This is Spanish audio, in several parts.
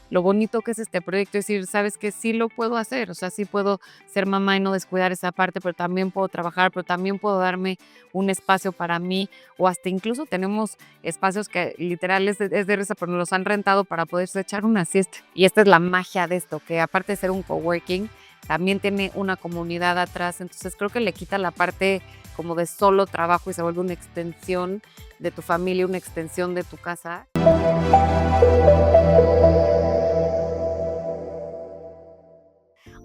lo bonito que es este proyecto, es decir, sabes que sí lo puedo hacer, o sea, sí puedo ser mamá y no descuidar esa parte, pero también puedo trabajar, pero también puedo darme un espacio para mí, o hasta incluso tenemos espacios que literal es de risa, pero nos los han rentado para poderse echar una siesta. Y esta es la magia de esto, que aparte de ser un coworking, también tiene una comunidad atrás, entonces creo que le quita la parte como de solo trabajo y se vuelve una extensión de tu familia, una extensión de tu casa.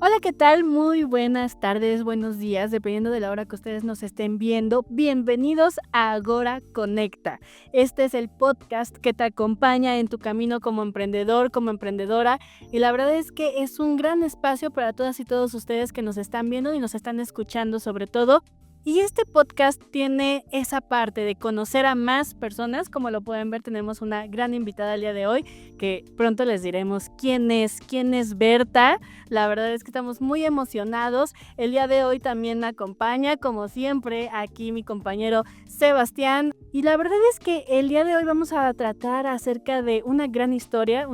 Hola, ¿qué tal? Muy buenas tardes, buenos días, dependiendo de la hora que ustedes nos estén viendo. Bienvenidos a Agora Conecta. Este es el podcast que te acompaña en tu camino como emprendedor, como emprendedora. Y la verdad es que es un gran espacio para todas y todos ustedes que nos están viendo y nos están escuchando sobre todo. Y este podcast tiene esa parte de conocer a más personas. Como lo pueden ver, tenemos una gran invitada el día de hoy, que pronto les diremos quién es Berta. La verdad es que estamos muy emocionados. El día de hoy también me acompaña, como siempre, aquí mi compañero Sebastián. Y la verdad es que el día de hoy vamos a tratar acerca de una gran historia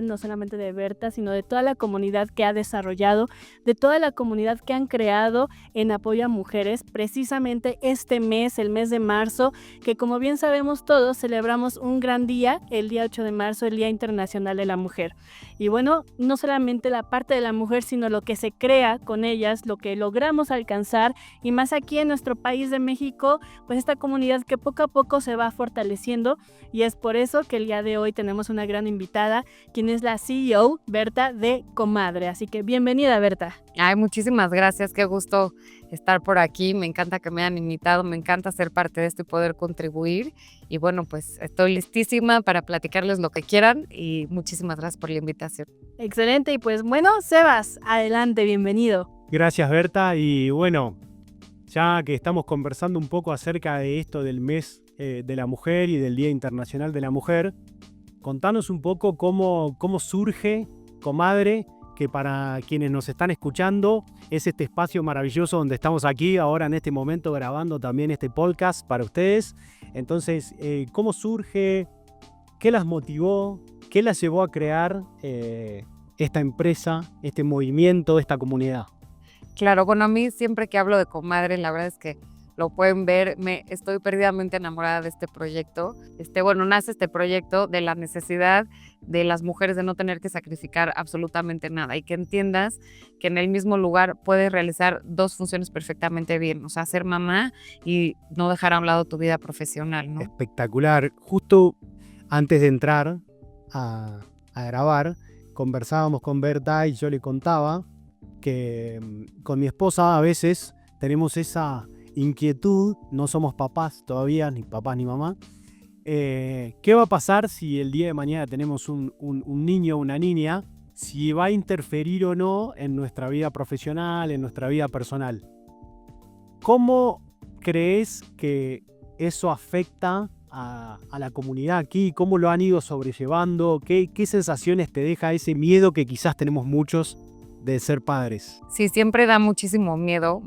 no solamente de Berta, sino de toda la comunidad que ha desarrollado, de toda la comunidad que han creado en apoyo a mujeres. Precisamente este mes, el mes de marzo, que como bien sabemos todos, celebramos un gran día, el día 8 de marzo, el Día Internacional de la Mujer. Y bueno, no solamente la parte de la mujer, sino lo que se crea con ellas, lo que logramos alcanzar, y más aquí en nuestro país de México, pues esta comunidad que poco a poco se va fortaleciendo, y es por eso que el día de hoy tenemos una gran invitada, quien es la CEO, Berta, de Comadre. Así que bienvenida, Berta. Ay, muchísimas gracias, qué gusto estar por aquí, me encanta que me hayan invitado, me encanta ser parte de esto y poder contribuir. Y bueno, pues estoy listísima para platicarles lo que quieran y muchísimas gracias por la invitación. Excelente, y pues bueno, Sebas, adelante, bienvenido. Gracias, Berta. Y bueno, ya que estamos conversando un poco acerca de esto del mes de la mujer y del Día Internacional de la Mujer, contanos un poco cómo surge Comadre, que para quienes nos están escuchando es este espacio maravilloso donde estamos aquí ahora en este momento grabando también este podcast para ustedes. Entonces, ¿cómo surge? ¿Qué las motivó? ¿Qué las llevó a crear esta empresa, este movimiento, esta comunidad? Claro, bueno, a mí siempre que hablo de Comadre, la verdad es que lo pueden ver, estoy perdidamente enamorada de este proyecto. Bueno, nace este proyecto de la necesidad de las mujeres de no tener que sacrificar absolutamente nada y que entiendas que en el mismo lugar puedes realizar dos funciones perfectamente bien, o sea, ser mamá y no dejar a un lado tu vida profesional, ¿no? Espectacular. Justo antes de entrar a grabar, conversábamos con Berta y yo le contaba que con mi esposa a veces tenemos esa inquietud, no somos papás todavía, ni papás ni mamá. ¿Qué va a pasar si el día de mañana tenemos un niño o una niña? Si va a interferir o no en nuestra vida profesional, en nuestra vida personal. ¿Cómo crees que eso afecta a la comunidad aquí? ¿Cómo lo han ido sobrellevando? ¿Qué sensaciones te deja ese miedo que quizás tenemos muchos de ser padres? Sí, siempre da muchísimo miedo,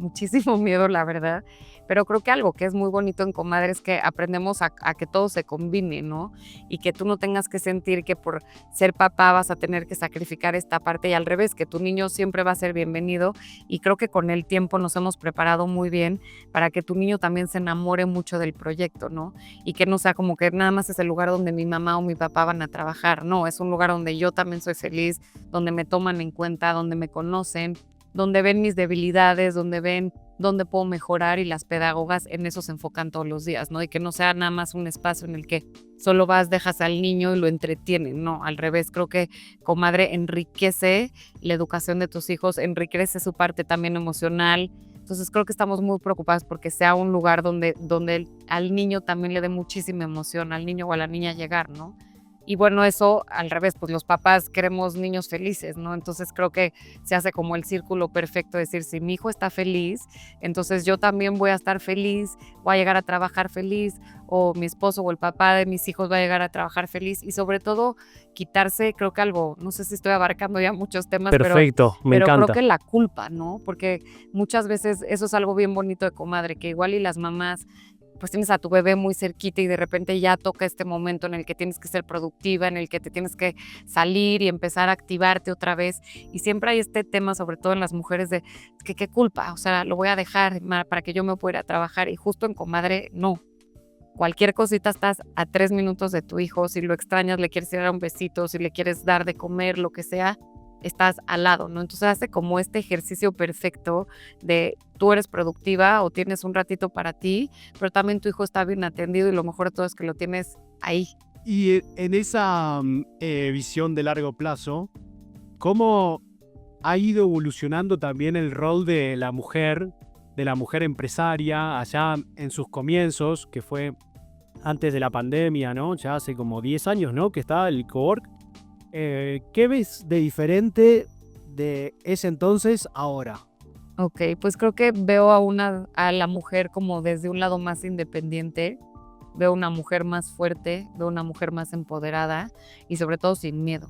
la verdad, pero creo que algo que es muy bonito en Comadre es que aprendemos a que todo se combine, ¿no? Y que tú no tengas que sentir que por ser papá vas a tener que sacrificar esta parte y al revés, que tu niño siempre va a ser bienvenido y creo que con el tiempo nos hemos preparado muy bien para que tu niño también se enamore mucho del proyecto, ¿no? Y que no sea como que nada más es el lugar donde mi mamá o mi papá van a trabajar, no, es un lugar donde yo también soy feliz, donde me toman en cuenta, donde me conocen, donde ven mis debilidades, donde ven dónde puedo mejorar y las pedagogas en eso se enfocan todos los días, ¿no? Y que no sea nada más un espacio en el que solo vas, dejas al niño y lo entretienen, no, al revés, creo que Comadre enriquece la educación de tus hijos, enriquece su parte también emocional, entonces creo que estamos muy preocupados porque sea un lugar donde al niño también le dé muchísima emoción, al niño o a la niña llegar, ¿no? Y bueno, eso al revés, pues los papás queremos niños felices, ¿no? Entonces creo que se hace como el círculo perfecto, decir, si mi hijo está feliz, entonces yo también voy a estar feliz, voy a llegar a trabajar feliz, o mi esposo o el papá de mis hijos va a llegar a trabajar feliz, y sobre todo quitarse, creo que algo, no sé si estoy abarcando ya muchos temas, Perfecto, me pero encanta. creo que la culpa, ¿no? Porque muchas veces eso es algo bien bonito de Comadre, que igual y las mamás pues tienes a tu bebé muy cerquita y de repente ya toca este momento en el que tienes que ser productiva, en el que te tienes que salir y empezar a activarte otra vez. Y siempre hay este tema, sobre todo en las mujeres, de que qué culpa, o sea, lo voy a dejar para que yo me pueda ir a trabajar. Y justo en Comadre, no. Cualquier cosita, estás a 3 minutos de tu hijo, si lo extrañas, le quieres dar un besito, si le quieres dar de comer, lo que sea, estás al lado, ¿no? Entonces hace como este ejercicio perfecto de tú eres productiva o tienes un ratito para ti, pero también tu hijo está bien atendido y lo mejor de todo es que lo tienes ahí. Y en esa visión de largo plazo, ¿cómo ha ido evolucionando también el rol de la mujer empresaria allá en sus comienzos, que fue antes de la pandemia, ¿no? Ya hace como 10 años, ¿no? Que está el cowork. ¿Qué ves de diferente de ese entonces ahora? Ok, pues creo que veo a la mujer como desde un lado más independiente, veo una mujer más fuerte, veo una mujer más empoderada y sobre todo sin miedo.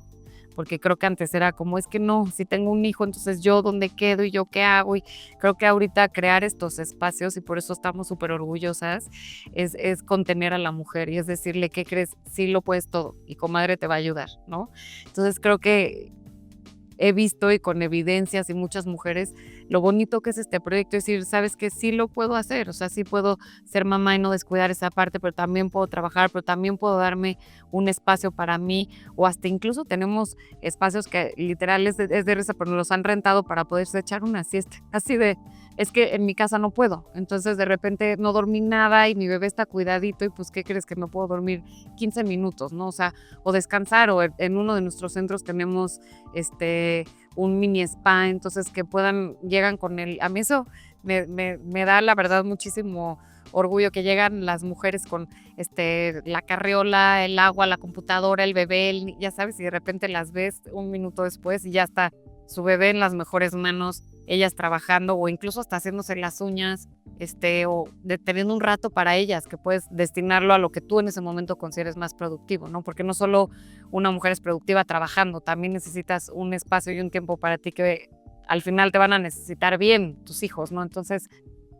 Porque creo que antes era como, es que no, si tengo un hijo, entonces yo dónde quedo y yo qué hago. Y creo que ahorita crear estos espacios, y por eso estamos súper orgullosas, es contener a la mujer y es decirle, ¿qué crees? Sí lo puedes todo y Comadre te va a ayudar, ¿no? Entonces creo que he visto y con evidencias y muchas mujeres lo bonito que es este proyecto, es decir, sabes que sí lo puedo hacer, o sea, sí puedo ser mamá y no descuidar esa parte, pero también puedo trabajar, pero también puedo darme un espacio para mí, o hasta incluso tenemos espacios que literal es de risa, pero nos los han rentado para poderse echar una siesta, así de, es que en mi casa no puedo, entonces de repente no dormí nada y mi bebé está cuidadito y pues, ¿qué crees? Que me puedo dormir 15 minutos, ¿no? O sea, o descansar, o en uno de nuestros centros tenemos un mini spa, entonces que llegan con él. A mí eso me da la verdad muchísimo orgullo que llegan las mujeres con la carriola, el agua, la computadora, el bebé, ya sabes, y de repente las ves un minuto después y ya está su bebé en las mejores manos, ellas trabajando o incluso hasta haciéndose las uñas, o teniendo un rato para ellas, que puedes destinarlo a lo que tú en ese momento consideres más productivo, ¿no? Porque no solo una mujer es productiva trabajando, también necesitas un espacio y un tiempo para ti que al final te van a necesitar bien tus hijos, ¿no? Entonces,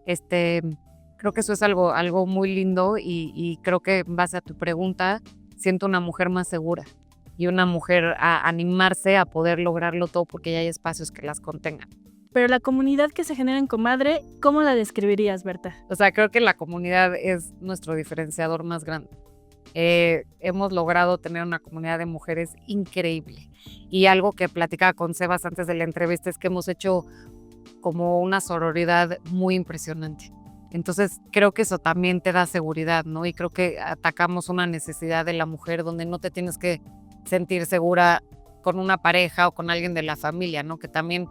creo que eso es algo muy lindo y creo que en base a tu pregunta, siento una mujer más segura y una mujer a animarse a poder lograrlo todo porque ya hay espacios que las contengan. Pero la comunidad que se genera en Comadre, ¿cómo la describirías, Berta? O sea, creo que la comunidad es nuestro diferenciador más grande. Hemos logrado tener una comunidad de mujeres increíble. Y algo que platicaba con Sebas antes de la entrevista es que hemos hecho como una sororidad muy impresionante. Entonces, creo que eso también te da seguridad, ¿no? Y creo que atacamos una necesidad de la mujer donde no te tienes que sentir segura con una pareja o con alguien de la familia, ¿no? Que también,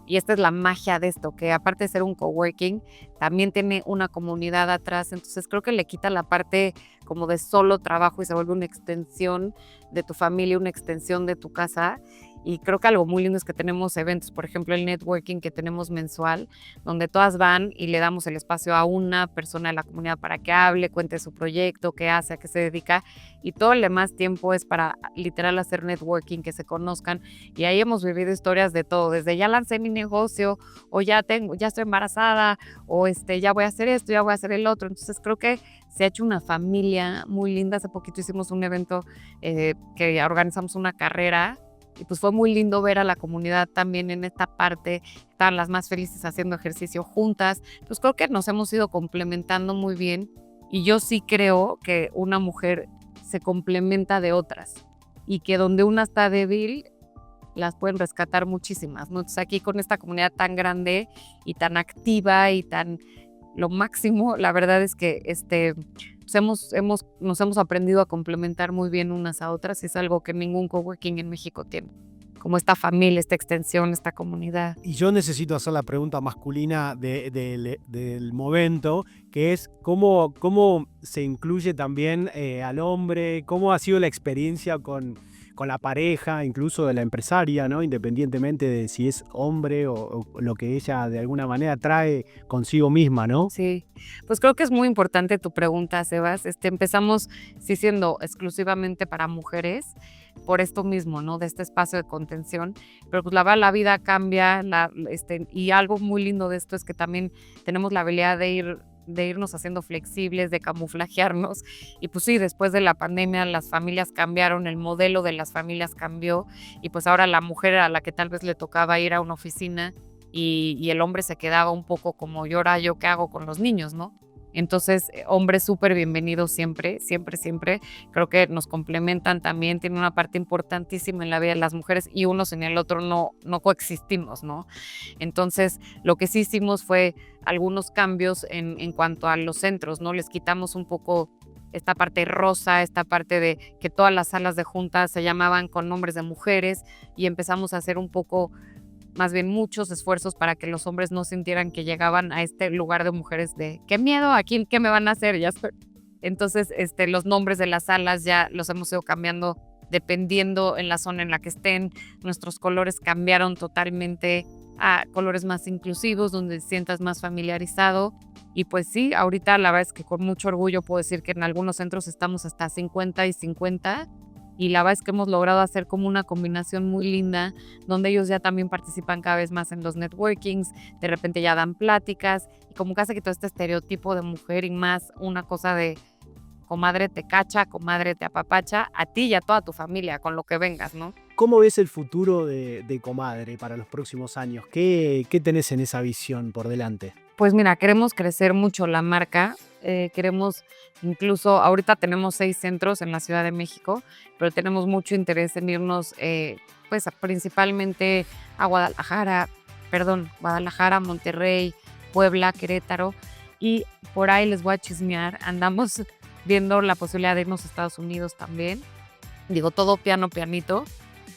y esta es la magia de esto, que aparte de ser un coworking, también tiene una comunidad atrás, entonces creo que le quita la parte como de solo trabajo y se vuelve una extensión de tu familia, una extensión de tu casa. Y creo que algo muy lindo es que tenemos eventos, por ejemplo, el networking que tenemos mensual, donde todas van y le damos el espacio a una persona de la comunidad para que hable, cuente su proyecto, qué hace, a qué se dedica. Y todo el demás tiempo es para literal hacer networking, que se conozcan. Y ahí hemos vivido historias de todo, desde ya lancé mi negocio, o ya estoy embarazada, o ya voy a hacer esto, ya voy a hacer el otro. Entonces creo que se ha hecho una familia muy linda. Hace poquito hicimos un evento que organizamos una carrera. Y pues fue muy lindo ver a la comunidad también en esta parte, estaban las más felices haciendo ejercicio juntas. Pues creo que nos hemos ido complementando muy bien y yo sí creo que una mujer se complementa de otras y que donde una está débil, las pueden rescatar muchísimas, ¿no? Entonces aquí con esta comunidad tan grande y tan activa y tan lo máximo, la verdad es que nos hemos aprendido a complementar muy bien unas a otras y es algo que ningún coworking en México tiene, como esta familia, esta extensión, esta comunidad. Y yo necesito hacer la pregunta masculina del momento, que es cómo se incluye también al hombre, cómo ha sido la experiencia con la pareja, incluso de la empresaria, ¿no? Independientemente de si es hombre o lo que ella de alguna manera trae consigo misma, ¿no? Sí, pues creo que es muy importante tu pregunta, Sebas. Empezamos sí siendo exclusivamente para mujeres por esto mismo, ¿no? De este espacio de contención, pero pues la vida cambia y algo muy lindo de esto es que también tenemos la habilidad de ir de irnos haciendo flexibles, de camuflajearnos. Y pues sí, después de la pandemia las familias cambiaron, el modelo de las familias cambió y pues ahora la mujer a la que tal vez le tocaba ir a una oficina y el hombre se quedaba un poco como, ¿y ahora yo qué hago con los niños, no? Entonces, hombres súper bienvenidos siempre, siempre, siempre. Creo que nos complementan también, tienen una parte importantísima en la vida de las mujeres y uno sin el otro no coexistimos, ¿no? Entonces, lo que sí hicimos fue algunos cambios en cuanto a los centros, ¿no? Les quitamos un poco esta parte rosa, esta parte de que todas las salas de juntas se llamaban con nombres de mujeres y empezamos a hacer un poco, más bien muchos esfuerzos para que los hombres no sintieran que llegaban a este lugar de mujeres de qué miedo, aquí qué me van a hacer. Entonces, los nombres de las salas ya los hemos ido cambiando dependiendo en la zona en la que estén. Nuestros colores cambiaron totalmente a colores más inclusivos, donde te sientas más familiarizado. Y pues sí, ahorita la verdad es que con mucho orgullo puedo decir que en algunos centros estamos hasta 50 y 50. Y la verdad es que hemos logrado hacer como una combinación muy linda, donde ellos ya también participan cada vez más en los networkings, de repente ya dan pláticas, y como que hace que todo este estereotipo de mujer y más una cosa de comadre te cacha, comadre te apapacha, a ti y a toda tu familia, con lo que vengas, ¿no? ¿Cómo ves el futuro de Comadre para los próximos años? ¿Qué tenés en esa visión por delante? Pues mira, queremos crecer mucho la marca, queremos incluso, ahorita tenemos 6 centros en la Ciudad de México, pero tenemos mucho interés en irnos pues principalmente a Guadalajara, Monterrey, Puebla, Querétaro, y por ahí les voy a chismear, andamos viendo la posibilidad de irnos a Estados Unidos también, digo todo pianito,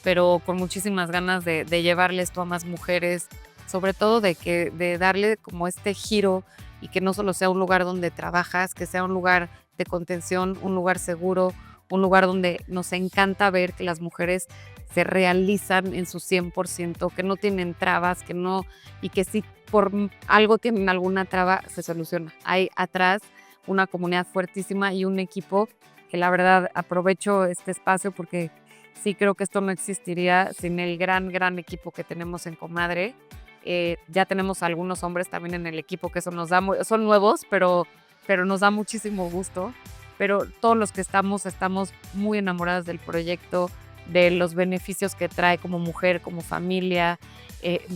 pero con muchísimas ganas de llevarle esto a más mujeres, sobre todo de darle como este giro y que no solo sea un lugar donde trabajas, que sea un lugar de contención, un lugar seguro, un lugar donde nos encanta ver que las mujeres se realizan en su 100%, que no tienen trabas, y que si por algo tienen alguna traba, se soluciona. Hay atrás una comunidad fuertísima y un equipo que la verdad aprovecho este espacio porque sí creo que esto no existiría sin el gran equipo que tenemos en Comadre. Ya tenemos algunos hombres también en el equipo que eso nos da son nuevos, pero nos da muchísimo gusto. Pero todos los que estamos muy enamoradas del proyecto, de los beneficios que trae como mujer, como familia.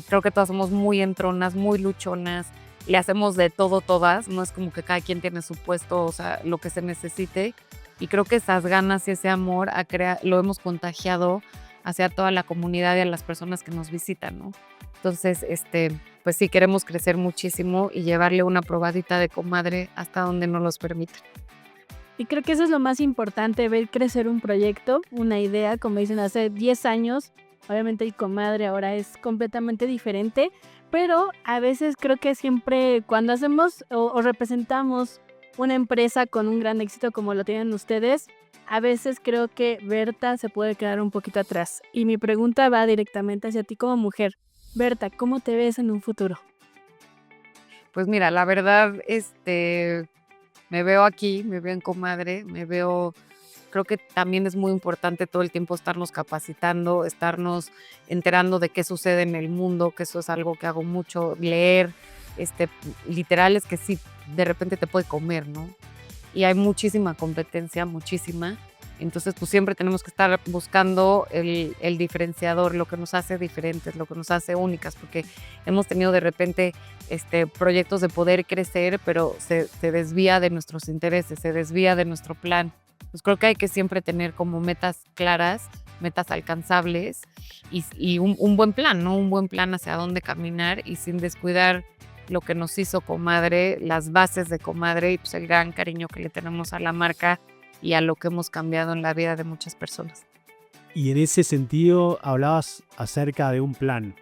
Creo que todas somos muy entronas, muy luchonas. Le hacemos de todo todas, no es como que cada quien tiene su puesto, o sea, lo que se necesite. Y creo que esas ganas y ese amor lo hemos contagiado hacia toda la comunidad y a las personas que nos visitan, ¿no? Entonces, pues sí, queremos crecer muchísimo y llevarle una probadita de Comadre hasta donde nos los permita. Y creo que eso es lo más importante, ver crecer un proyecto, una idea, como dicen, hace 10 años. Obviamente el Comadre ahora es completamente diferente, pero a veces creo que siempre cuando hacemos o representamos una empresa con un gran éxito como lo tienen ustedes, a veces creo que Berta se puede quedar un poquito atrás. Y mi pregunta va directamente hacia ti como mujer. Berta, ¿cómo te ves en un futuro? Pues mira, la verdad, me veo aquí, me veo en Comadre, creo que también es muy importante todo el tiempo estarnos capacitando, estarnos enterando de qué sucede en el mundo, que eso es algo que hago mucho, leer, literal es que sí, de repente te puede comer, ¿no? Y hay muchísima competencia, muchísima. Entonces, pues siempre tenemos que estar buscando el diferenciador, lo que nos hace diferentes, lo que nos hace únicas, porque hemos tenido de repente proyectos de poder crecer, pero se desvía de nuestros intereses, se desvía de nuestro plan. Pues creo que hay que siempre tener como metas claras, metas alcanzables y un buen plan, ¿no? Un buen plan hacia dónde caminar y sin descuidar lo que nos hizo Comadre, las bases de Comadre y pues el gran cariño que le tenemos a la marca y a lo que hemos cambiado en la vida de muchas personas. Y en ese sentido hablabas acerca de un plan.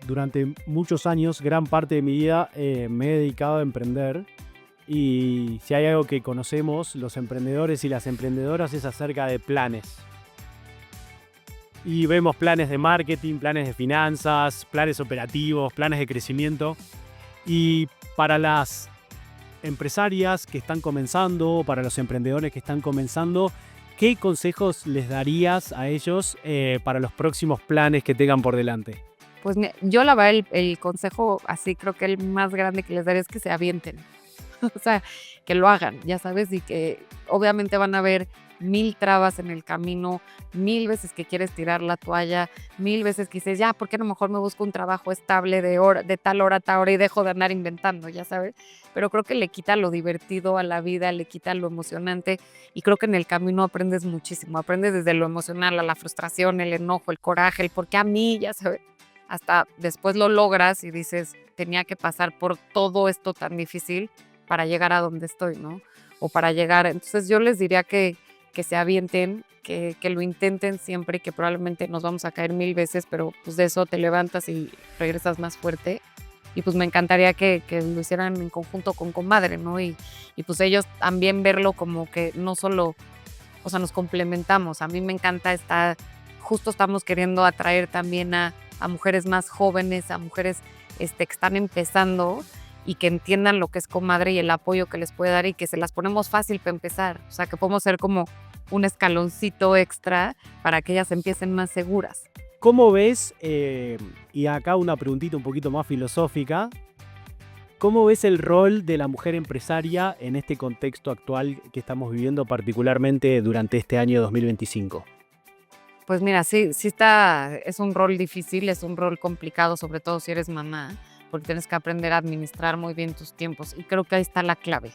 Durante muchos años, gran parte de mi vida me he dedicado a emprender. Y si hay algo que conocemos los emprendedores y las emprendedoras es acerca de planes. Y vemos planes de marketing, planes de finanzas, planes operativos, planes de crecimiento. Y para las empresarias que están comenzando, para los emprendedores que están comenzando, ¿qué consejos les darías a ellos para los próximos planes que tengan por delante? Pues yo la verdad el consejo así creo que el más grande que les daría es que se avienten. O sea, que lo hagan, ya sabes, y que obviamente van a haber 1000 trabas en el camino, 1000 veces que quieres tirar la toalla, 1000 veces que dices, ya, ¿por qué no mejor me busco un trabajo estable de tal hora a tal hora y dejo de andar inventando, ya sabes? Pero creo que le quita lo divertido a la vida, le quita lo emocionante y creo que en el camino aprendes muchísimo, aprendes desde lo emocional a la frustración, el enojo, el coraje, el por qué a mí, ya sabes, hasta después lo logras y dices, tenía que pasar por todo esto tan difícil para llegar a donde estoy, ¿no? O para llegar, entonces yo les diría que se avienten, que lo intenten siempre y que probablemente nos vamos a caer 1000 veces, pero pues de eso te levantas y regresas más fuerte. Y pues me encantaría que lo hicieran en conjunto con Comadre, ¿no? Y pues ellos también verlo como que no solo, o sea, nos complementamos. A mí me encanta justo estamos queriendo atraer también a mujeres más jóvenes, a mujeres que están empezando y que entiendan lo que es Comadre y el apoyo que les puede dar y que se las ponemos fácil para empezar. O sea, que podemos ser como un escaloncito extra para que ellas empiecen más seguras. ¿Cómo ves, y acá una preguntita un poquito más filosófica, cómo ves el rol de la mujer empresaria en este contexto actual que estamos viviendo, particularmente durante este año 2025? Pues mira, sí es un rol difícil, es un rol complicado, sobre todo si eres mamá, porque tienes que aprender a administrar muy bien tus tiempos y creo que ahí está la clave.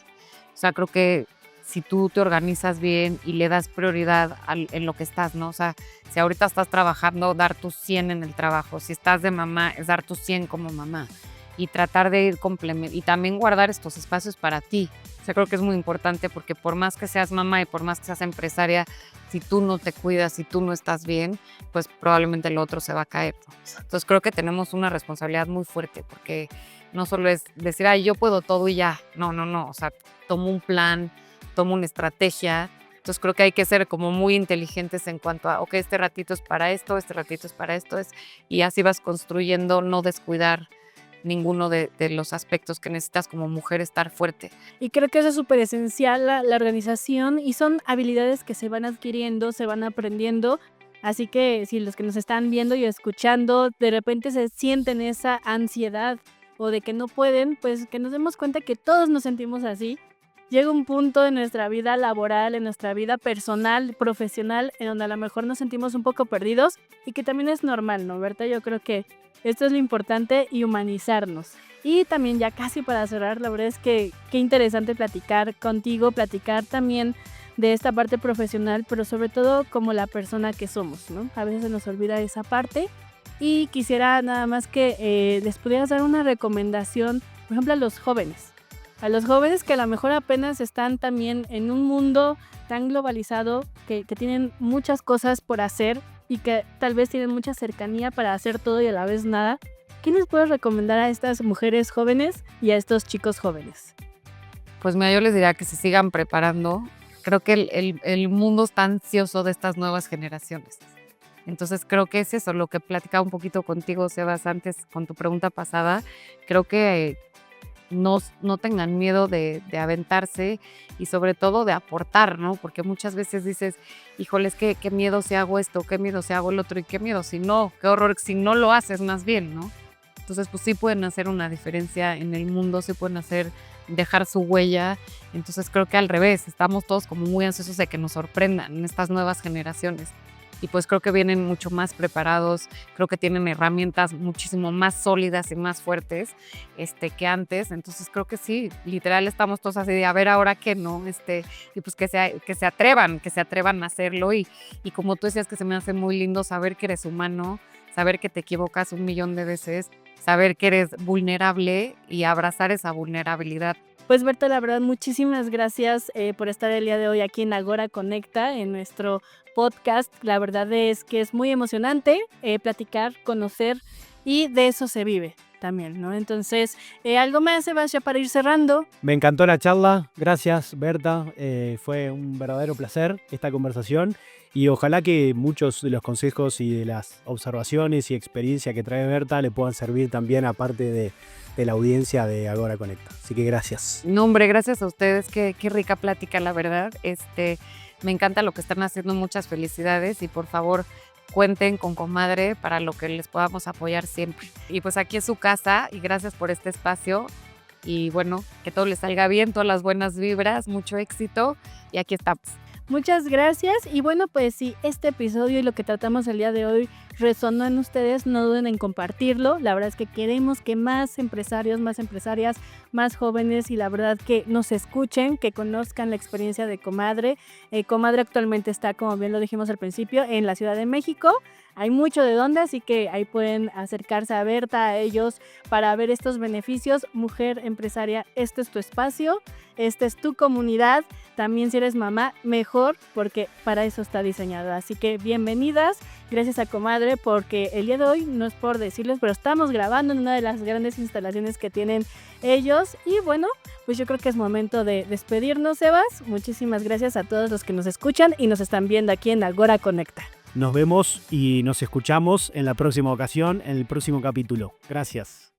O sea, creo que si tú te organizas bien y le das prioridad en lo que estás, ¿no? O sea, si ahorita estás trabajando, dar tu 100 en el trabajo. Si estás de mamá, es dar tu 100 como mamá. Y tratar de ir complementando. Y también guardar estos espacios para ti. O sea, creo que es muy importante porque por más que seas mamá y por más que seas empresaria, si tú no te cuidas, si tú no estás bien, pues probablemente lo otro se va a caer, ¿no? Entonces creo que tenemos una responsabilidad muy fuerte porque no solo es decir, ay, yo puedo todo y ya. No. O sea, tomo un plan, tomo una estrategia. Entonces creo que hay que ser como muy inteligentes en cuanto a, ok, este ratito es para esto, este ratito es para esto, y así vas construyendo, no descuidar ninguno de los aspectos que necesitas como mujer estar fuerte. Y creo que eso es súper esencial, la organización, y son habilidades que se van adquiriendo, se van aprendiendo. Así que si los que nos están viendo y escuchando de repente se sienten esa ansiedad o de que no pueden, pues que nos demos cuenta que todos nos sentimos así. Llega un punto en nuestra vida laboral, en nuestra vida personal, profesional, en donde a lo mejor nos sentimos un poco perdidos y que también es normal, ¿no, Berta? Yo creo que esto es lo importante y humanizarnos. Y también ya casi para cerrar, la verdad es que qué interesante platicar contigo, platicar también de esta parte profesional, pero sobre todo como la persona que somos, ¿no? A veces se nos olvida esa parte y quisiera nada más que les pudieras dar una recomendación, por ejemplo, a los jóvenes que a lo mejor apenas están también en un mundo tan globalizado, que tienen muchas cosas por hacer y que tal vez tienen mucha cercanía para hacer todo y a la vez nada. ¿Qué les puedes recomendar a estas mujeres jóvenes y a estos chicos jóvenes? Pues mira, yo les diría que se sigan preparando. Creo que el mundo está ansioso de estas nuevas generaciones. Entonces creo que es eso, lo que platicaba un poquito contigo, Sebas, antes con tu pregunta pasada. Creo que no tengan miedo de aventarse y sobre todo de aportar, ¿no? Porque muchas veces dices, híjoles, qué miedo si hago esto, qué miedo si hago el otro y qué miedo si no, qué horror si no lo haces más bien, ¿no? Entonces pues sí pueden hacer una diferencia en el mundo, sí pueden dejar su huella. Entonces creo que al revés, estamos todos como muy ansiosos de que nos sorprendan estas nuevas generaciones. Y pues creo que vienen mucho más preparados, creo que tienen herramientas muchísimo más sólidas y más fuertes que antes. Entonces creo que sí, literal estamos todos así de a ver ahora qué, ¿no? Y pues que se atrevan a hacerlo. Y como tú decías, que se me hace muy lindo saber que eres humano, saber que te equivocas 1,000,000 de veces, saber que eres vulnerable y abrazar esa vulnerabilidad. Pues Berta, la verdad, muchísimas gracias por estar el día de hoy aquí en Agora Conecta, en nuestro podcast. La verdad es que es muy emocionante platicar, conocer, y de eso se vive también, ¿no? Entonces, ¿algo más, Sebastián, para ir cerrando? Me encantó la charla, gracias Berta, fue un verdadero placer esta conversación y ojalá que muchos de los consejos y de las observaciones y experiencia que trae Berta le puedan servir también aparte de la audiencia de Agora Conecta. Así que gracias. No, hombre, gracias a ustedes, qué rica plática, la verdad. Me encanta lo que están haciendo, muchas felicidades y por favor, cuenten con Comadre para lo que les podamos apoyar siempre. Y pues aquí es su casa y gracias por este espacio. Y bueno, que todo les salga bien, todas las buenas vibras, mucho éxito y aquí estamos. Muchas gracias y bueno, pues si este episodio y lo que tratamos el día de hoy resonó en ustedes, no duden en compartirlo. La verdad es que queremos que más empresarios, más empresarias, más jóvenes y la verdad que nos escuchen, que conozcan la experiencia de Comadre. Comadre actualmente está, como bien lo dijimos al principio, en la Ciudad de México. Hay mucho de dónde, así que ahí pueden acercarse a Berta, a ellos, para ver estos beneficios. Mujer empresaria, este es tu espacio, esta es tu comunidad. También si eres mamá, mejor, porque para eso está diseñado. Así que bienvenidas, gracias a Comadre, porque el día de hoy, no es por decirles, pero estamos grabando en una de las grandes instalaciones que tienen ellos. Y bueno, pues yo creo que es momento de despedirnos, Sebas. Muchísimas gracias a todos los que nos escuchan y nos están viendo aquí en Agora Conecta. Nos vemos y nos escuchamos en la próxima ocasión, en el próximo capítulo. Gracias.